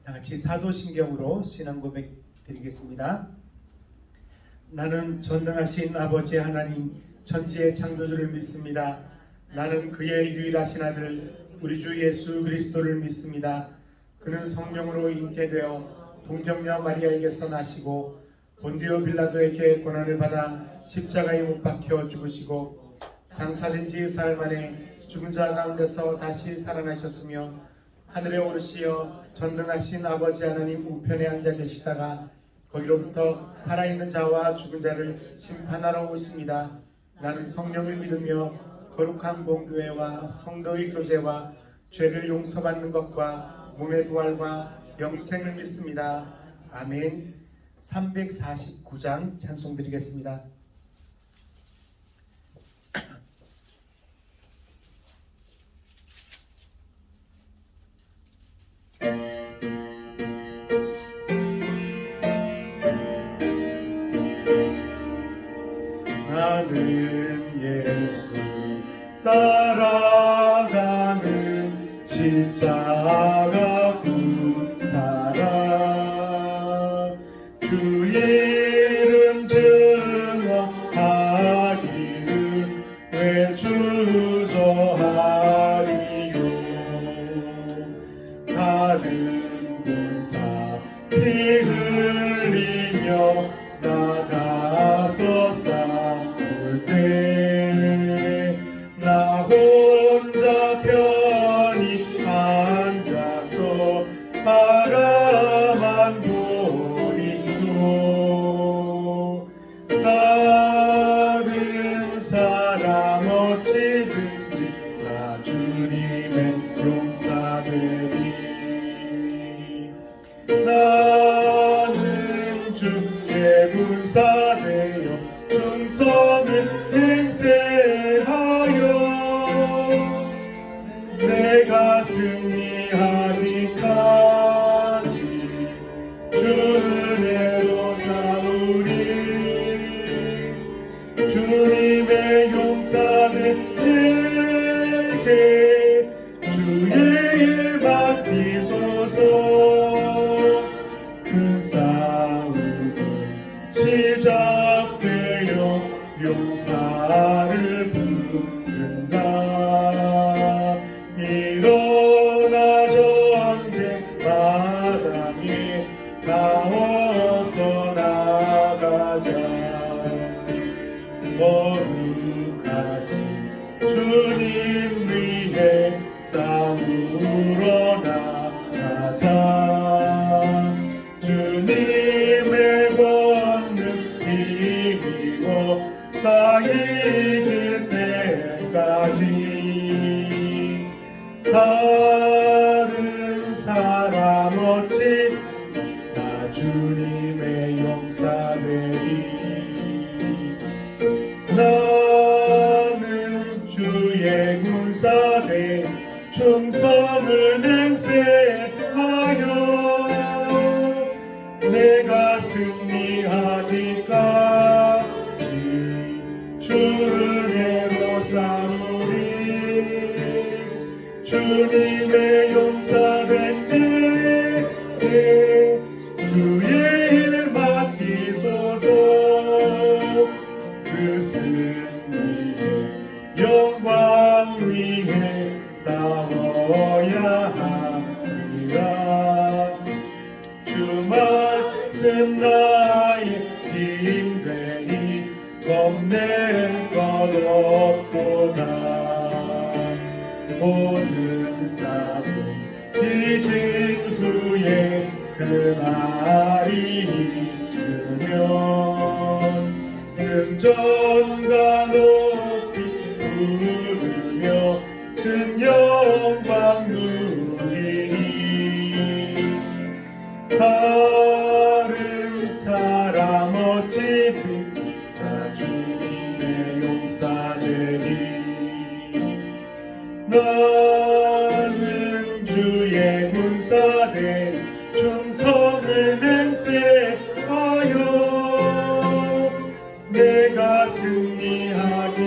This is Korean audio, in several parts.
다같이 사도신경으로 신앙 고백 드리겠습니다. 나는 전능하신 아버지 하나님 천지의 창조주를 믿습니다. 나는 그의 유일하신 아들 우리 주 예수 그리스도를 믿습니다. 그는 성령으로 잉태되어 동정녀 마리아에게서 나시고 본디오 빌라도에게 고난을 받아 십자가에 못 박혀 죽으시고 장사된 지 사흘 만에 죽은 자 가운데서 다시 살아나셨으며 하늘에 오르시어 전능하신 아버지 하나님 우편에 앉아 계시다가 거기로부터 살아있는 자와 죽은 자를 심판하러 오십니다. 나는 성령을 믿으며 거룩한 공교회와 성도의 교제와 죄를 용서받는 것과 몸의 부활과 영생을 믿습니다. 아멘. 349장 찬송 드리겠습니다. 나는 예수 따라가는 십자가 군 사람 주 이름 증언하기를 왜 주저하리요. 다른 군사 피 흘리며 나가서 싸울 때 나 혼자 편히 앉아서 바라만 보리요. 다른 사람 어찌든지 나 주님의 용사되리. 나는 주의 군사되어 충성을 행세하여 내가 승리하기까지 주은혜로 싸우리. 주님의 용사들에게 주의 일 맡기소서. 큰 싸움은 시작되어 용사를 부른다. 일어나 전쟁 마당에 나와서 나가자. 거룩하신 주님 위해 싸우러 나가자. 주님의 권능 힘입어 다 이길 때까지. 다른 사람 어찌 나 주님의 용사되리. 나는 주의 군사되 충성을 행세하여 내가 승리하기까지 주은혜로 싸우리. 주님의 용사되게 주의 일 맡기소서. 그 승리의 영광 위에 싸워야 하리라. 주 말씀 나의 힘되니 겁낼 것 없도다. 모든 싸움 이긴 후에 그날이 이르면 승전가 높이 부르며 큰 영광 누리니. 다른 사람 어찌든 다 주님의 용사되리. 나는 주의 군사되 충성을 맹세하여 내가 승리하기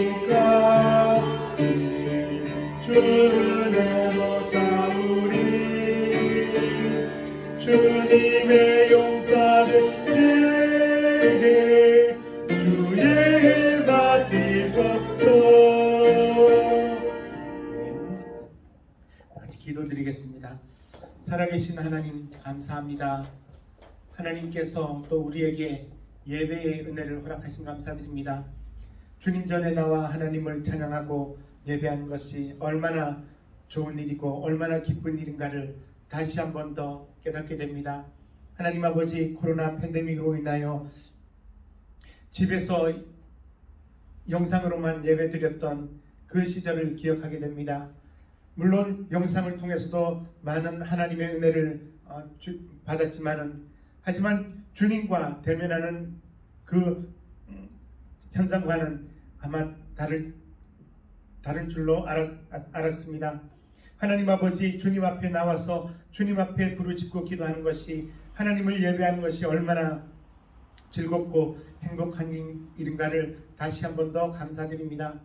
주님의 용사들 되게 주의 일 받으소서. 같이 기도드리겠습니다. 살아계신 하나님 감사합니다. 하나님께서 또 우리에게 예배의 은혜를 허락하신 감사드립니다. 주님 전에 나와 하나님을 찬양하고 예배하는 것이 얼마나 좋은 일이고 얼마나 기쁜 일인가를 다시 한 번 더 깨닫게 됩니다. 하나님 아버지, 코로나 팬데믹으로 인하여 집에서 영상으로만 예배드렸던 그 시절을 기억하게 됩니다. 물론 영상을 통해서도 많은 하나님의 은혜를 받았지만은, 하지만 주님과 대면하는 그 현장과는 아마 다른 줄로 알았습니다. 하나님 아버지, 주님 앞에 나와서 주님 앞에 부르짖고 기도하는 것이, 하나님을 예배하는 것이 얼마나 즐겁고 행복한 일인가를 다시 한 번 더 감사드립니다.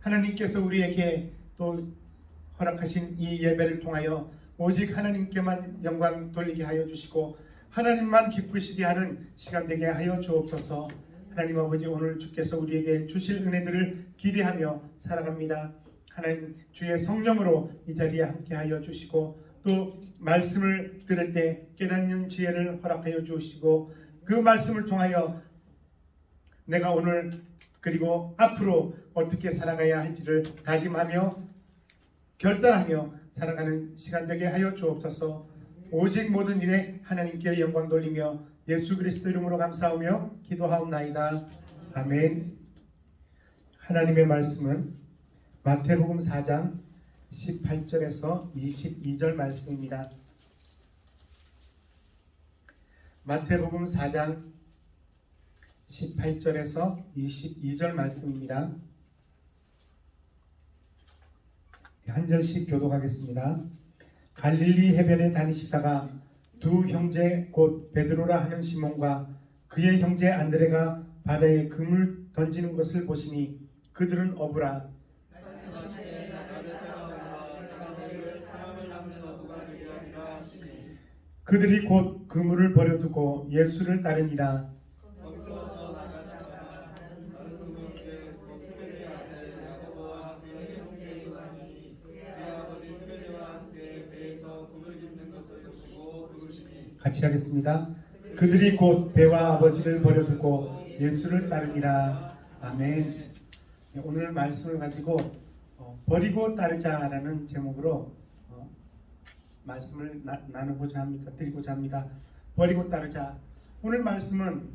하나님께서 우리에게 또 허락하신 이 예배를 통하여 오직 하나님께만 영광 돌리게 하여 주시고 하나님만 기쁘시게 하는 시간 되게 하여 주옵소서. 하나님 아버지, 오늘 주께서 우리에게 주실 은혜들을 기대하며 살아갑니다. 하나님, 주의 성령으로 이 자리에 함께 하여 주시고 또 말씀을 들을 때 깨닫는 지혜를 허락하여 주시고 그 말씀을 통하여 내가 오늘 그리고 앞으로 어떻게 살아가야 할지를 다짐하며 결단하며 살아가는 시간 되게 하여 주옵소서. 오직 모든 일에 하나님께 영광 돌리며 예수 그리스도 이름으로 감사하며 기도하옵나이다. 아멘. 하나님의 말씀은 마태복음 4장 18절에서 22절 말씀입니다. 마태복음 4장 18절에서 22절 말씀입니다. 한 절씩 교독하겠습니다. 갈릴리 해변에 다니시다가 두 형제 곧 베드로라 하는 시몬과 그의 형제 안드레가 바다에 그물 던지는 것을 보시니 그들은 어부라. 그들이 곧 그물을 버려두고 예수를 따르니라. 같이 하겠습니다. 그들이 곧 배와 아버지를 버려두고 예수를 따르니라. 아멘. 오늘 말씀을 가지고 버리고 따르자라는 제목으로 말씀을 나누고자 합니다. 드리고자 합니다. 버리고 따르자. 오늘 말씀은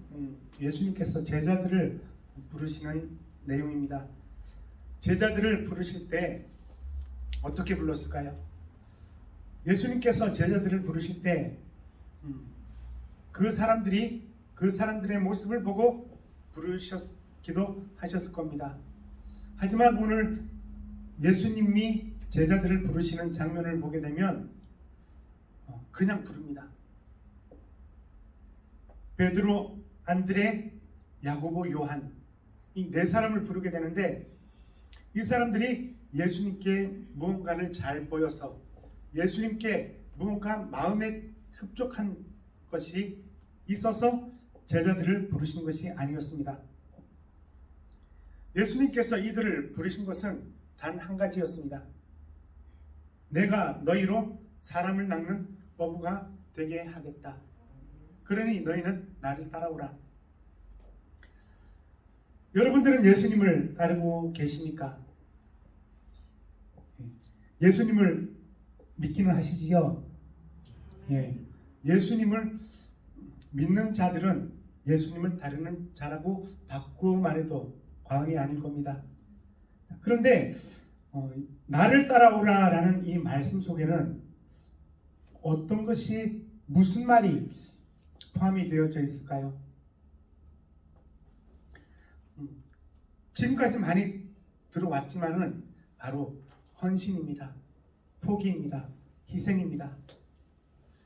예수님께서 제자들을 부르시는 내용입니다. 제자들을 부르실 때 어떻게 불렀을까요? 예수님께서 제자들을 부르실 때 그 사람들의 모습을 보고 부르셨기도 하셨을 겁니다. 하지만 오늘 예수님이 제자들을 부르시는 장면을 보게 되면 그냥 부릅니다. 베드로, 안드레, 야고보, 요한, 이 네 사람을 부르게 되는데 이 사람들이 예수님께 무언가를 잘 보여서 예수님께 무언가 마음에 흡족한 것이 있어서 제자들을 부르신 것이 아니었습니다. 예수님께서 이들을 부르신 것은 단 한 가지였습니다. 내가 너희로 사람을 낚는 어부가 되게 하겠다. 그러니 너희는 나를 따라오라. 여러분들은 예수님을 따르고 계십니까? 예수님을 믿기는 하시지요? 예. 예수님을 믿는 자들은 예수님을 따르는 자라고 바꾸어 말해도 과언이 아닐 겁니다. 그런데 나를 따라오라라는 이 말씀 속에는 어떤 것이, 무슨 말이 포함이 되어져 있을까요? 지금까지 많이 들어왔지만은 바로 헌신입니다. 포기입니다. 희생입니다.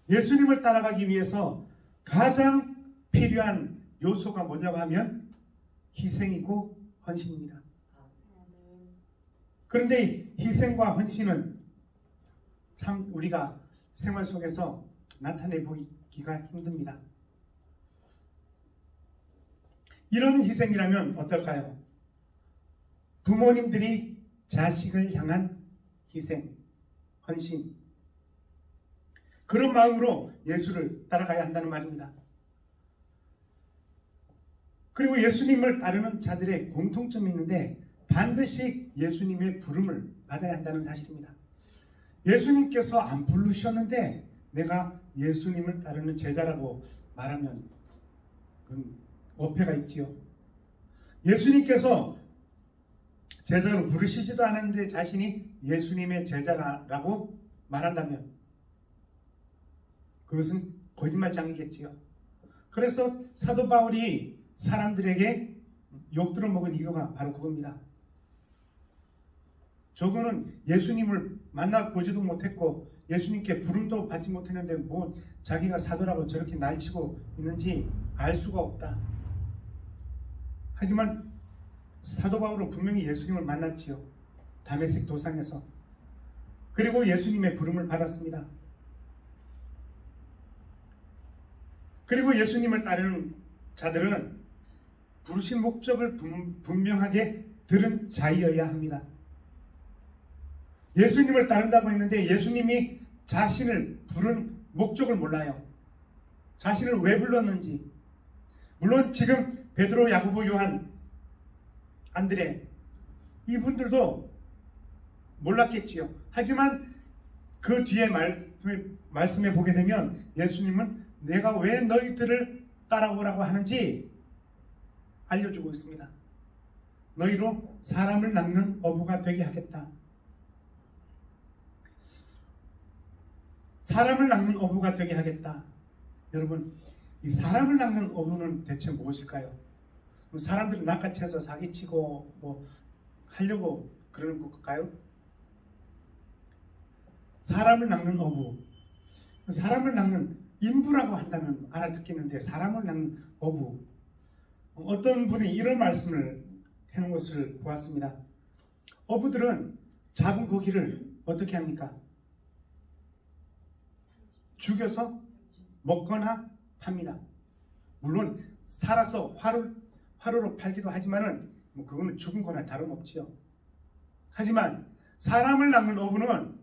예수님을 따라가기 위해서 가장 필요한 요소가 뭐냐고 하면 희생이고 헌신입니다. 그런데 희생과 헌신은 참 우리가 생활 속에서 나타내 보기가 힘듭니다. 이런 희생이라면 어떨까요? 부모님들이 자식을 향한 희생, 헌신, 그런 마음으로 예수를 따라가야 한다는 말입니다. 그리고 예수님을 따르는 자들의 공통점이 있는데 반드시 예수님의 부름을 받아야 한다는 사실입니다. 예수님께서 안 부르셨는데 내가 예수님을 따르는 제자라고 말하면 그건 어폐가 있지요. 예수님께서 제자로 부르시지도 않았는데 자신이 예수님의 제자라고 말한다면 그것은 거짓말장이겠지요. 그래서 사도 바울이 사람들에게 욕들어 먹은 이유가 바로 그겁니다. 저거는 예수님을 만나보지도 못했고 예수님께 부름도 받지 못했는데 뭐 자기가 사도라고 저렇게 날치고 있는지 알 수가 없다. 하지만 사도 바울은 분명히 예수님을 만났지요. 다메섹 도상에서. 그리고 예수님의 부름을 받았습니다. 그리고 예수님을 따르는 자들은 부르신 목적을 분명하게 들은 자이어야 합니다. 예수님을 따른다고 했는데 예수님이 자신을 부른 목적을 몰라요. 자신을 왜 불렀는지. 물론 지금 베드로, 야고보, 요한, 안드레 이분들도 몰랐겠지요. 하지만 그 뒤에 말씀에 보게 되면 예수님은 내가 왜 너희들을 따라오라고 하는지 알려주고 있습니다. 너희로 사람을 낚는 어부가 되게 하겠다. 사람을 낚는 어부가 되게 하겠다. 여러분, 이 사람을 낚는 어부는 대체 무엇일까요? 사람들을 낚아채서 사기치고 뭐 하려고 그러는 걸까요? 사람을 낚는 어부, 사람을 낚는 인부라고 한다면 알아듣겠는데 사람을 낚는 어부, 어떤 분이 이런 말씀을 해놓은 것을 보았습니다. 어부들은 잡은 고기를 어떻게 합니까? 죽여서 먹거나 팝니다. 물론 살아서 화로로 팔기도 하지만은 뭐 그거는 죽은 거나 다름없지요. 하지만 사람을 낚는 어부는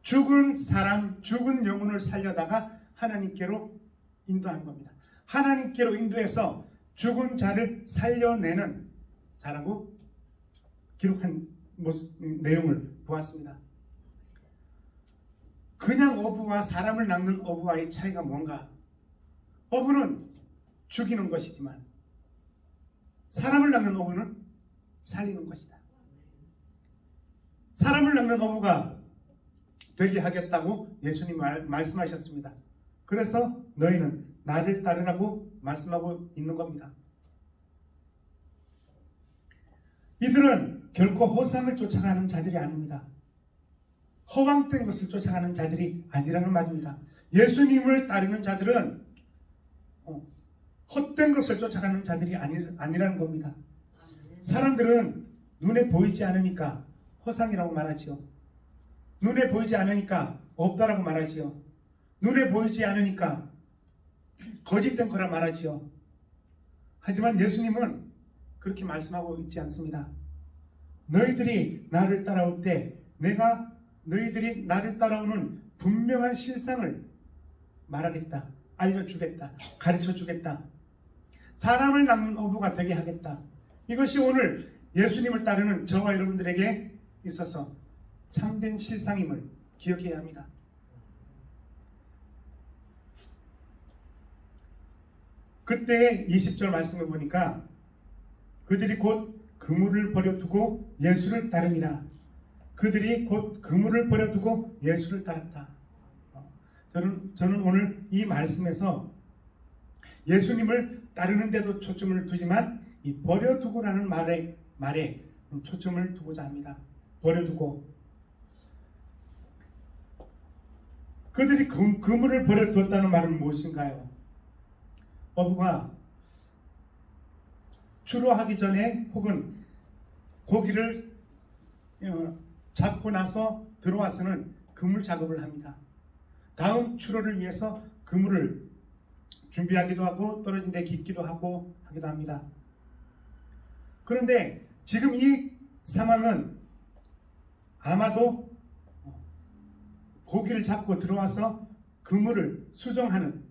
죽은 사람, 죽은 영혼을 살려다가 하나님께로 인도하는 겁니다. 하나님께로 인도해서 죽은 자를 살려내는 자라고 기록한 내용을 보았습니다. 그냥 어부와 사람을 낚는 어부와의 차이가 뭔가? 어부는 죽이는 것이지만 사람을 낚는 어부는 살리는 것이다. 사람을 낚는 어부가 되게 하겠다고 예수님 말씀하셨습니다. 그래서 너희는 나를 따르라고 말씀하고 있는 겁니다. 이들은 결코 허상을 쫓아가는 자들이 아닙니다. 허황된 것을 쫓아가는 자들이 아니라는 말입니다. 예수님을 따르는 자들은 헛된 것을 쫓아가는 자들이 아니라는 겁니다. 사람들은 눈에 보이지 않으니까 허상이라고 말하지요. 눈에 보이지 않으니까 없다라고 말하지요. 눈에 보이지 않으니까 거짓된 거라 말하지요. 하지만 예수님은 그렇게 말씀하고 있지 않습니다. 너희들이 나를 따라올 때 내가 너희들이 나를 따라오는 분명한 실상을 말하겠다. 알려주겠다. 가르쳐주겠다. 사람을 낚는 어부가 되게 하겠다. 이것이 오늘 예수님을 따르는 저와 여러분들에게 있어서 참된 실상임을 기억해야 합니다. 그때 20절 말씀을 보니까 그들이 곧 그물을 버려두고 예수를 따르니라. 그들이 곧 그물을 버려두고 예수를 따랐다. 저는 오늘 이 말씀에서 예수님을 따르는 데도 초점을 두지만 이 버려두고라는 말에 초점을 두고자 합니다. 버려두고. 그들이 그물을 버려두었다는 말은 무엇인가요? 어부가 출어하기 전에 혹은 고기를 잡고 나서 들어와서는 그물 작업을 합니다. 다음 출호를 위해서 그물을 준비하기도 하고 떨어진 데 깃기도 하고 하기도 합니다. 그런데 지금 이 상황은 아마도 고기를 잡고 들어와서 그물을 수정하는,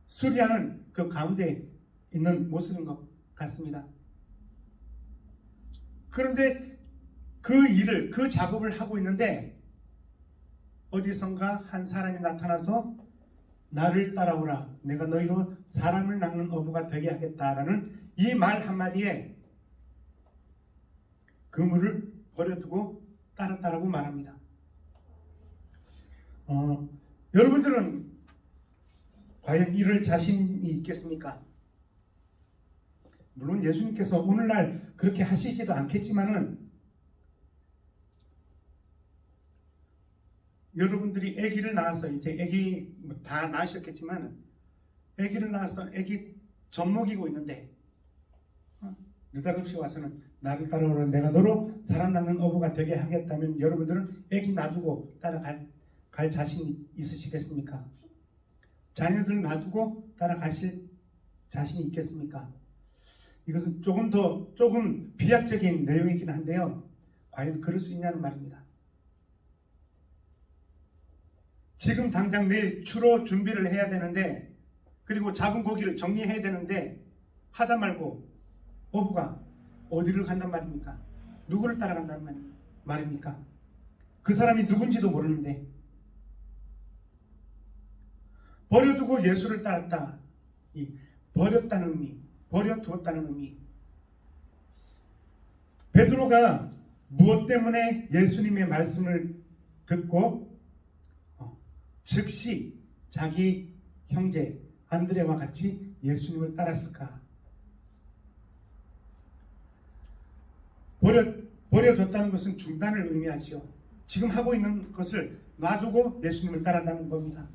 수리하는 그 가운데 있는 모습인 것 같습니다. 그런데 그 일을, 그 작업을 하고 있는데 어디선가 한 사람이 나타나서 나를 따라오라, 내가 너희로 사람을 낚는 어부가 되게 하겠다라는 이 말 한마디에 그물을 버려두고 따랐다라고 말합니다. 여러분들은 과연 이럴 자신이 있겠습니까? 물론 예수님께서 오늘날 그렇게 하시지도 않겠지만은 여러분들이 아기를 낳아서 이제 아기 다 낳으셨겠지만 아기를 낳아서 아기 젖먹이고 있는데 느닷없이 와서는 나를 따라오라, 내가 너로 사람 낳는 어부가 되게 하겠다면 여러분들은 아기 놔두고 따라갈 자신이 있으시겠습니까? 자녀들 놔두고 따라가실 자신이 있겠습니까? 이것은 조금 비약적인 내용이긴 한데요. 과연 그럴 수 있냐는 말입니다. 지금 당장 내일 추로 준비를 해야 되는데, 그리고 잡은 고기를 정리해야 되는데 하다 말고 어부가 어디를 간단 말입니까? 누구를 따라간단 말입니까? 그 사람이 누군지도 모르는데 버려두고 예수를 따랐다. 이 버렸다는 의미, 버려두었다는 의미. 베드로가 무엇 때문에 예수님의 말씀을 듣고 즉시 자기 형제 안드레와 같이 예수님을 따랐을까? 버려뒀다는 것은 중단을 의미하지요. 지금 하고 있는 것을 놔두고 예수님을 따른다는 겁니다.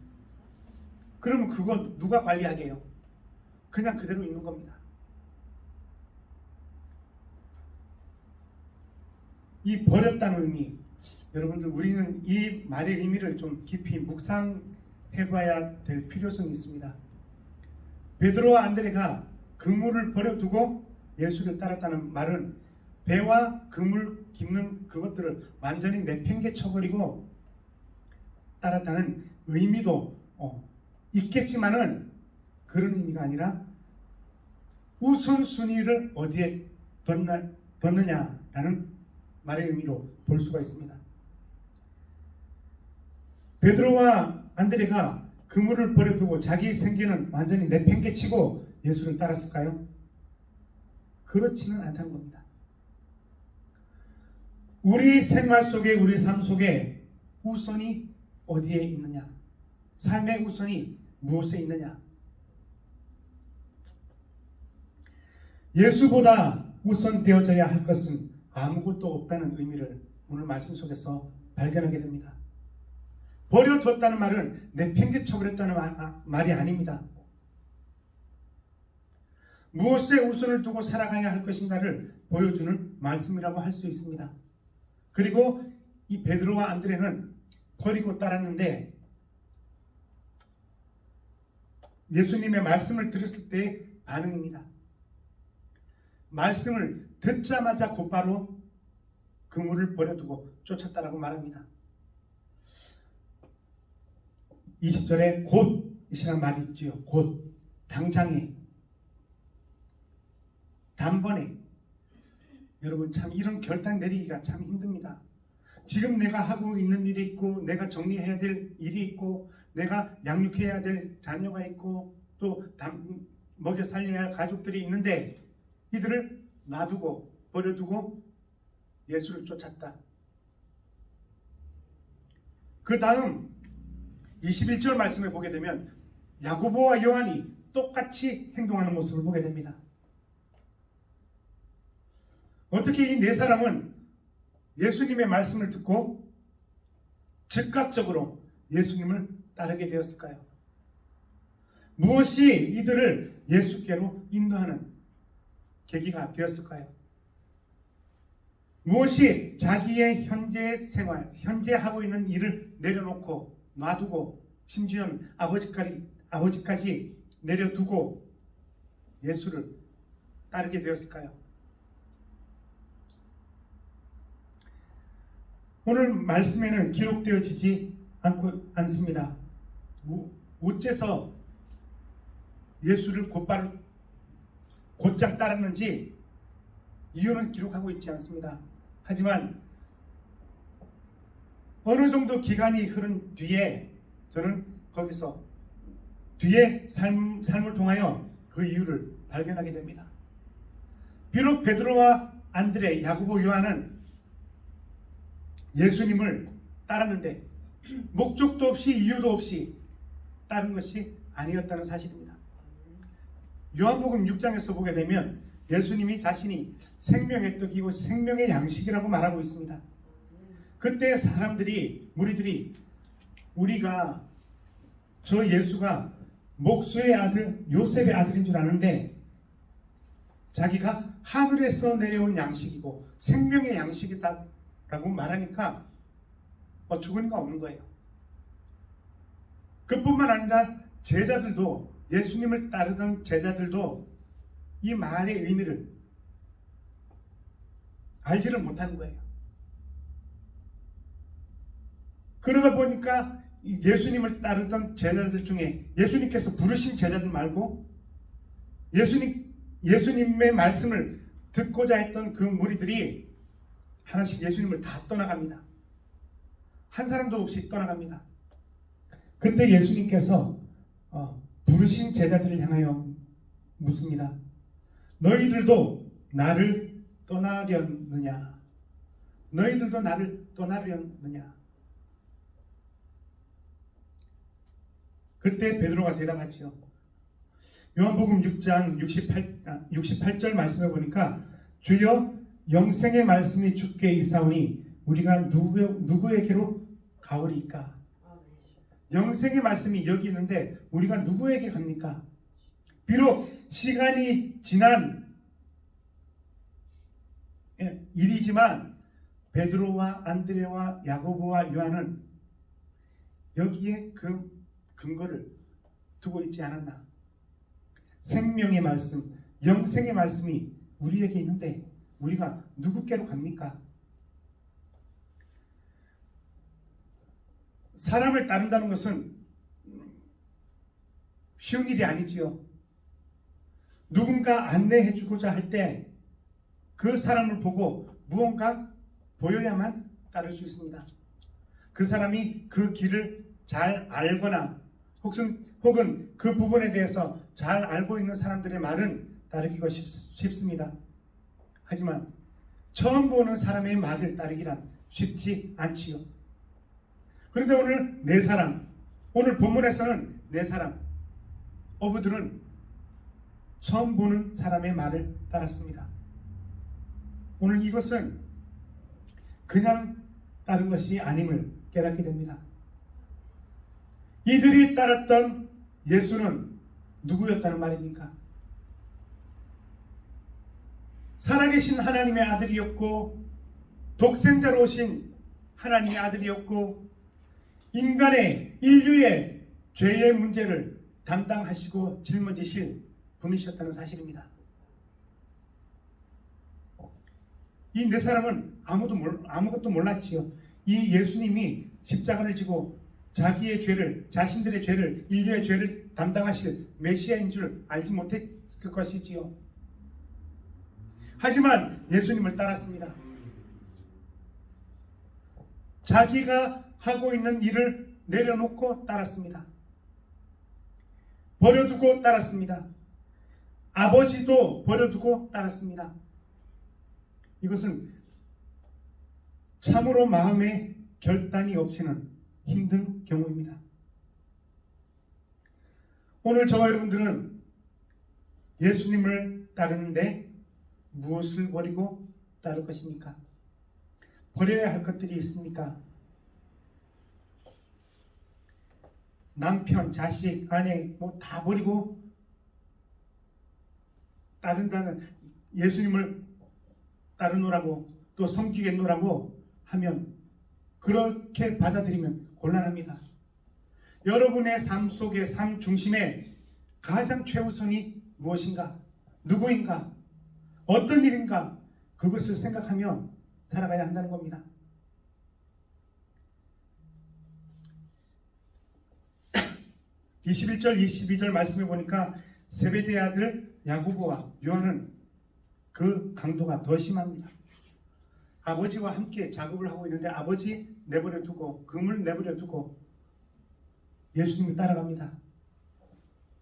그러면 그거 누가 관리하게요? 그냥 그대로 있는 겁니다. 이 버렸다는 의미, 여러분들 우리는 이 말의 의미를 좀 깊이 묵상해봐야 될 필요성이 있습니다. 베드로와 안드레가 그물을 버려두고 예수를 따랐다는 말은 배와 그물 깁는 그것들을 완전히 내팽개쳐버리고 따랐다는 의미도 있겠지만은 그런 의미가 아니라 우선순위를 어디에 뒀느냐라는 말의 의미로 볼 수가 있습니다. 베드로와 안드레가 그물을 버려두고 자기 생계는 완전히 내팽개치고 예수를 따랐을까요? 그렇지는 않다는 겁니다. 우리 생활 속에, 우리 삶 속에 우선이 어디에 있느냐? 삶의 우선이 무엇에 있느냐? 예수보다 우선되어져야 할 것은 아무것도 없다는 의미를 오늘 말씀 속에서 발견하게 됩니다. 버려뒀다는 말은 내팽개쳐버렸다는 말이 아닙니다. 무엇에 우선을 두고 살아가야 할 것인가를 보여주는 말씀이라고 할 수 있습니다. 그리고 이 베드로와 안드레는 버리고 따랐는데 예수님의 말씀을 들었을 때의 반응입니다. 말씀을 듣자마자 곧바로 그물을 버려두고 쫓았다라고 말합니다. 20절에 곧이라는 말이 있지요. 곧, 당장에, 단번에. 여러분 참 이런 결단 내리기가 참 힘듭니다. 지금 내가 하고 있는 일이 있고, 내가 정리해야 될 일이 있고, 내가 양육해야 될 자녀가 있고, 또 먹여 살려야 할 가족들이 있는데 이들을 놔두고 버려두고 예수를 쫓았다. 그 다음 21절 말씀을 보게 되면 야고보와 요한이 똑같이 행동하는 모습을 보게 됩니다. 어떻게 이 네 사람은 예수님의 말씀을 듣고 즉각적으로 예수님을 따르게 되었을까요? 무엇이 이들을 예수께로 인도하는 계기가 되었을까요? 무엇이 자기의 현재 생활, 현재 하고 있는 일을 내려놓고 놔두고 심지어는 아버지까지 내려두고 예수를 따르게 되었을까요? 오늘 말씀에는 기록되어지지 않습니다. 어째서 예수를 곧장 따랐는지 이유는 기록하고 있지 않습니다. 하지만 어느 정도 기간이 흐른 뒤에 저는 거기서 뒤에 삶을 통하여 그 이유를 발견하게 됩니다. 비록 베드로와 안드레, 야고보, 요한은 예수님을 따랐는데 목적도 없이 이유도 없이 따른 것이 아니었다는 사실입니다. 요한복음 6장에서 보게 되면 예수님이 자신이 생명의 떡이고 생명의 양식이라고 말하고 있습니다. 그때 무리들이 우리가 저 예수가 목수의 아들 요셉의 아들인 줄 아는데 자기가 하늘에서 내려온 양식이고 생명의 양식이다라고 말하니까 어처구니가 없는 거예요. 그뿐만 아니라 예수님을 따르던 제자들도 이 말의 의미를 알지를 못하는 거예요. 그러다 보니까 예수님을 따르던 제자들 중에 예수님께서 부르신 제자들 말고 예수님의 말씀을 듣고자 했던 그 무리들이 하나씩 예수님을 다 떠나갑니다. 한 사람도 없이 떠나갑니다. 그때 예수님께서 부르신 제자들을 향하여 묻습니다. 너희들도 나를 떠나려느냐? 너희들도 나를 떠나려느냐? 그때 베드로가 대답하지요. 요한복음 6장 68절 말씀해 보니까 주여 영생의 말씀이 주께 있사오니 우리가 누구에게로 가오리까? 영생의 말씀이 여기 있는데 우리가 누구에게 갑니까? 비록 시간이 지난 일이지만 베드로와 안드레와 야고보와 요한은 여기에 그 근거를 두고 있지 않았나? 생명의 말씀, 영생의 말씀이 우리에게 있는데 우리가 누구께로 갑니까? 사람을 따른다는 것은 쉬운 일이 아니지요. 누군가 안내해 주고자 할 때 그 사람을 보고 무언가 보여야만 따를 수 있습니다. 그 사람이 그 길을 잘 알거나 혹은 그 부분에 대해서 잘 알고 있는 사람들의 말은 따르기가 쉽습니다. 하지만 처음 보는 사람의 말을 따르기란 쉽지 않지요. 그런데 오늘 본문에서는 네 사람, 어부들은 처음 보는 사람의 말을 따랐습니다. 오늘 이것은 그냥 따른 것이 아님을 깨닫게 됩니다. 이들이 따랐던 예수는 누구였다는 말입니까? 살아계신 하나님의 아들이었고 독생자로 오신 하나님의 아들이었고 인류의 죄의 문제를 담당하시고 짊어지실 분이셨다는 사실입니다. 이 네 사람은 아무것도 몰랐지요. 이 예수님이 십자가를 지고 자신들의 죄를, 인류의 죄를 담당하실 메시아인 줄 알지 못했을 것이지요. 하지만 예수님을 따랐습니다. 자기가 하고 있는 일을 내려놓고 따랐습니다. 버려두고 따랐습니다. 아버지도 버려두고 따랐습니다. 이것은 참으로 마음에 결단이 없이는 힘든 경우입니다. 오늘 저와 여러분들은 예수님을 따르는데 무엇을 버리고 따를 것입니까? 버려야 할 것들이 있습니까? 남편, 자식, 아내 다 버리고 따른다는 예수님을 따르노라고 또 섬기겠노라고 하면 그렇게 받아들이면 곤란합니다. 여러분의 삶 속의 삶 중심에 가장 최우선이 무엇인가? 누구인가? 어떤 일인가? 그것을 생각하며 살아가야 한다는 겁니다. 21절, 22절 말씀해 보니까 세베대의 아들 야고보와 요한은 그 강도가 더 심합니다. 아버지와 함께 작업을 하고 있는데 아버지 내버려 두고 금을 내버려 두고 예수님을 따라갑니다.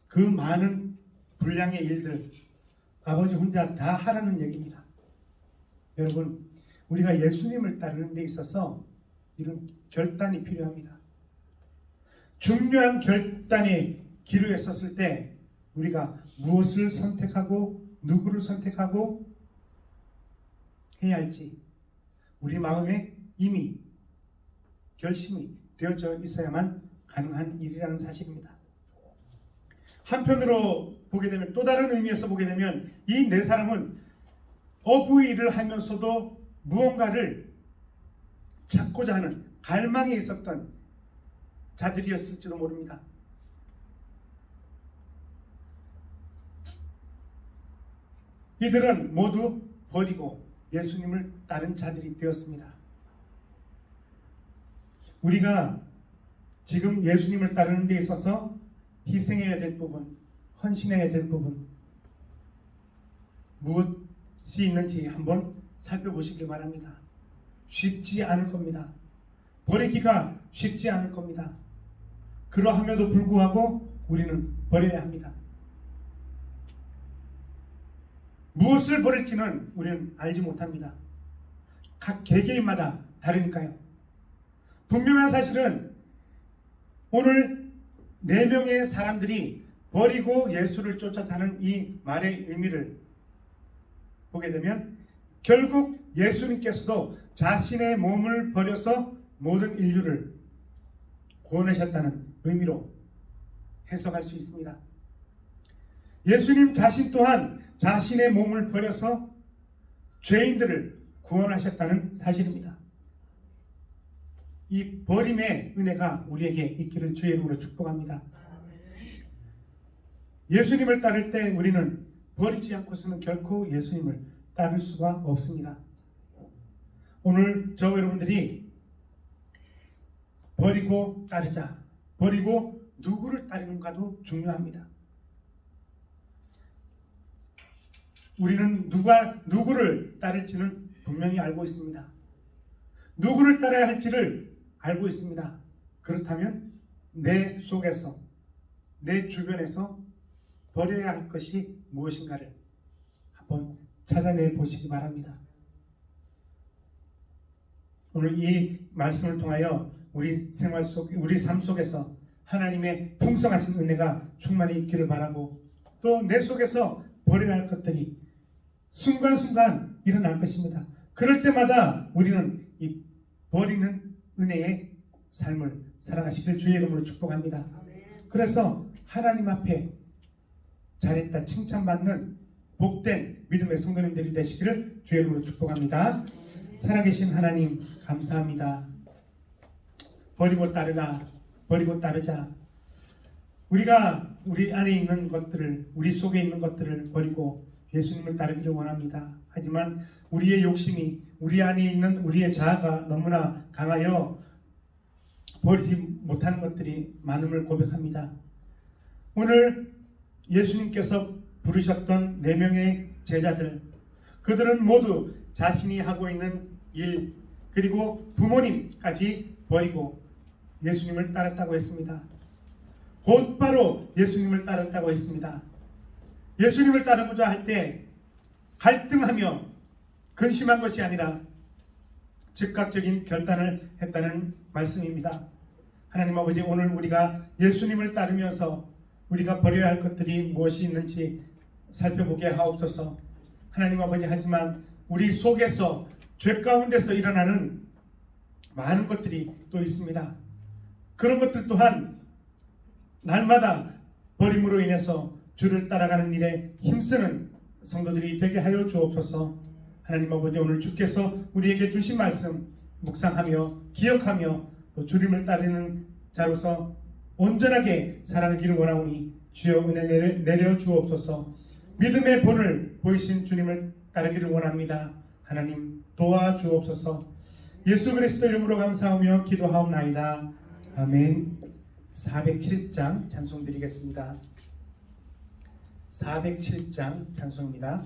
그 많은 분량의 일들 아버지 혼자 다 하라는 얘기입니다. 여러분, 우리가 예수님을 따르는 데 있어서 이런 결단이 필요합니다. 중요한 결단의 기로에 섰을 때 우리가 무엇을 선택하고 누구를 선택하고 해야 할지 우리 마음에 이미 결심이 되어져 있어야만 가능한 일이라는 사실입니다. 한편으로 보게 되면 또 다른 의미에서 보게 되면 이 네 사람은 어부의 일을 하면서도 무언가를 찾고자 하는 갈망이 있었던 자들이었을지도 모릅니다. 이들은 모두 버리고 예수님을 따른 자들이 되었습니다. 우리가 지금 예수님을 따르는 데 있어서 희생해야 될 부분, 헌신해야 될 부분 무엇이 있는지 한번 살펴보시길 바랍니다. 쉽지 않을 겁니다. 버리기가 쉽지 않을 겁니다. 그러함에도 불구하고 우리는 버려야 합니다. 무엇을 버릴지는 우리는 알지 못합니다. 각 개개인마다 다르니까요. 분명한 사실은 오늘 4명의 사람들이 버리고 예수를 쫓아가는 이 말의 의미를 보게 되면 결국 예수님께서도 자신의 몸을 버려서 모든 인류를 구원하셨다는 의미로 해석할 수 있습니다. 예수님 자신 또한 자신의 몸을 버려서 죄인들을 구원하셨다는 사실입니다. 이 버림의 은혜가 우리에게 있기를 주의 이름으로 축복합니다. 예수님을 따를 때 우리는 버리지 않고서는 결코 예수님을 따를 수가 없습니다. 오늘 저 여러분들이 버리고 따르자, 버리고 누구를 따르는가도 중요합니다. 우리는 누구를 따를지는 분명히 알고 있습니다. 누구를 따라야 할지를 알고 있습니다. 그렇다면 내 속에서, 내 주변에서 버려야 할 것이 무엇인가를 한번 찾아내 보시기 바랍니다. 오늘 이 말씀을 통하여 우리 생활 속, 우리 삶 속에서 하나님의 풍성하신 은혜가 충만히 있기를 바라고 또 내 속에서 버려야 할 것들이 순간순간 일어날 것입니다. 그럴 때마다 우리는 이 버리는 은혜의 삶을 살아가시길 주의 이름으로 축복합니다. 그래서 하나님 앞에 잘했다 칭찬받는 복된 믿음의 성도님들이 되시기를 주의 이름으로 축복합니다. 살아계신 하나님 감사합니다. 버리고 따르라, 버리고 따르자. 우리가 우리 안에 있는 것들을, 우리 속에 있는 것들을 버리고 예수님을 따르기를 원합니다. 하지만 우리의 욕심이, 우리 안에 있는 우리의 자아가 너무나 강하여 버리지 못하는 것들이 많음을 고백합니다. 오늘 예수님께서 부르셨던 4명의 제자들, 그들은 모두 자신이 하고 있는 일, 그리고 부모님까지 버리고 예수님을 따랐다고 했습니다. 곧바로 예수님을 따랐다고 했습니다. 예수님을 따르고자 할 때 갈등하며 근심한 것이 아니라 즉각적인 결단을 했다는 말씀입니다. 하나님 아버지, 오늘 우리가 예수님을 따르면서 우리가 버려야 할 것들이 무엇이 있는지 살펴보게 하옵소서. 하나님 아버지, 하지만 우리 속에서 죄 가운데서 일어나는 많은 것들이 또 있습니다. 그런 것들 또한 날마다 버림으로 인해서 주를 따라가는 일에 힘쓰는 성도들이 되게 하여 주옵소서. 하나님 아버지, 오늘 주께서 우리에게 주신 말씀 묵상하며 기억하며 또 주님을 따르는 자로서 온전하게 살아가기를 원하오니 주여 은혜를 내려 주옵소서. 믿음의 본을 보이신 주님을 따르기를 원합니다. 하나님 도와주옵소서. 예수 그리스도 이름으로 감사하며 기도하옵나이다. 아멘. 407장 찬송 드리겠습니다. 407장 찬송입니다.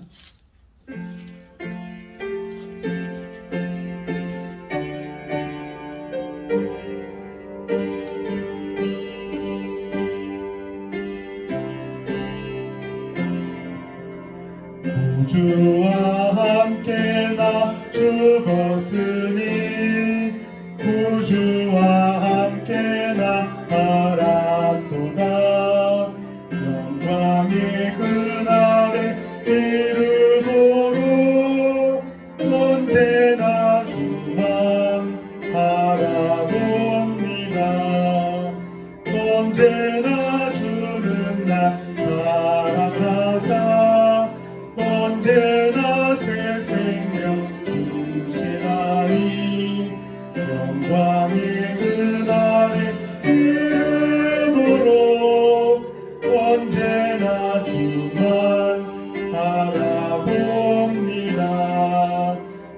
구주와 함께 나 죽었으니 구주와 함께 나 살았도다. 영광의 그날에 이르도록 언제나 주만 바라봅니다. 언제나 주는 나 사랑하사 언제나 새 생명 주시나니 영광의 그날에 이르도록 언제나 주만 바라봅니다.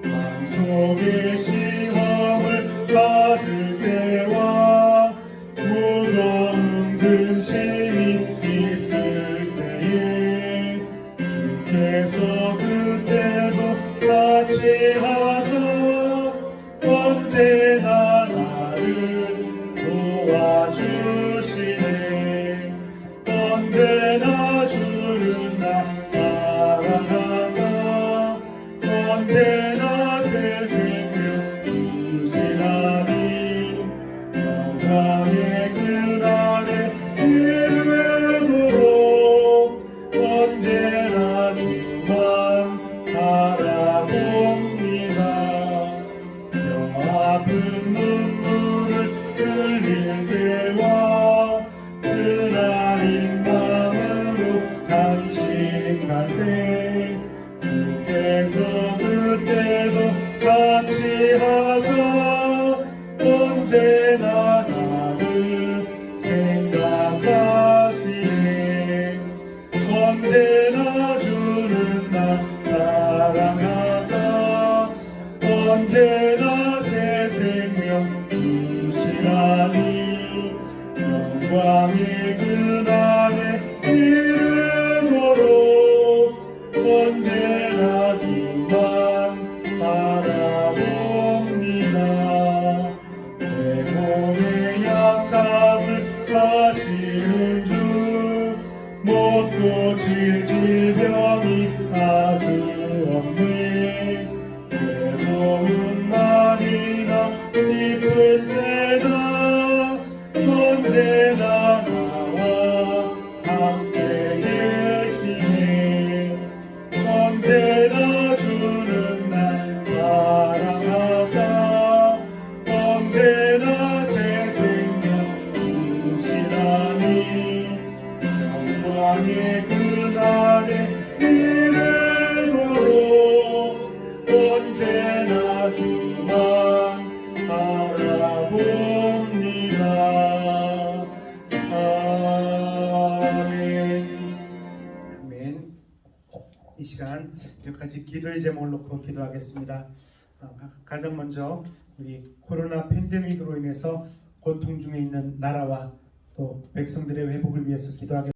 마음속에 시험을 받을 때와 무거운 근심이 있을 때에 주께서 그때도 같이 하사 언제나 나를 도와주시네. 언제나 주는 나 사랑하사 언제나 새 생명 주시나니 영광의 그날에 이르도록 언제나 주만 바라봅니다. 영 아픈 눈물을 흘릴 때와 쓰라린 마음으로 간직할 때 주께서 그때도 같이 하사 언제나 나를 생각하시네. 언제나 주는 나 사랑하사 언제나 새 생명 주시나니 영광의 그날에 이르도록 언제나 주만 바라봅니다. 내 몸의 약함을 아시는 주 못 고칠 질병이 아주 없네. 외로움만이나 깊은 때나 언제나 나와 함께 계시네. 언제나 주는 날 사랑하사 언제나 새 생명 주시나니 영광의 그날에 이르도록 언제나 주만 바라봅니다. 아멘. 아멘. 이 시간 몇 가지 기도의 제목을 놓고 기도하겠습니다. 가장 먼저 우리 코로나 팬데믹으로 인해서 고통 중에 있는 나라와 또 백성들의 회복을 위해서 기도하겠습니다.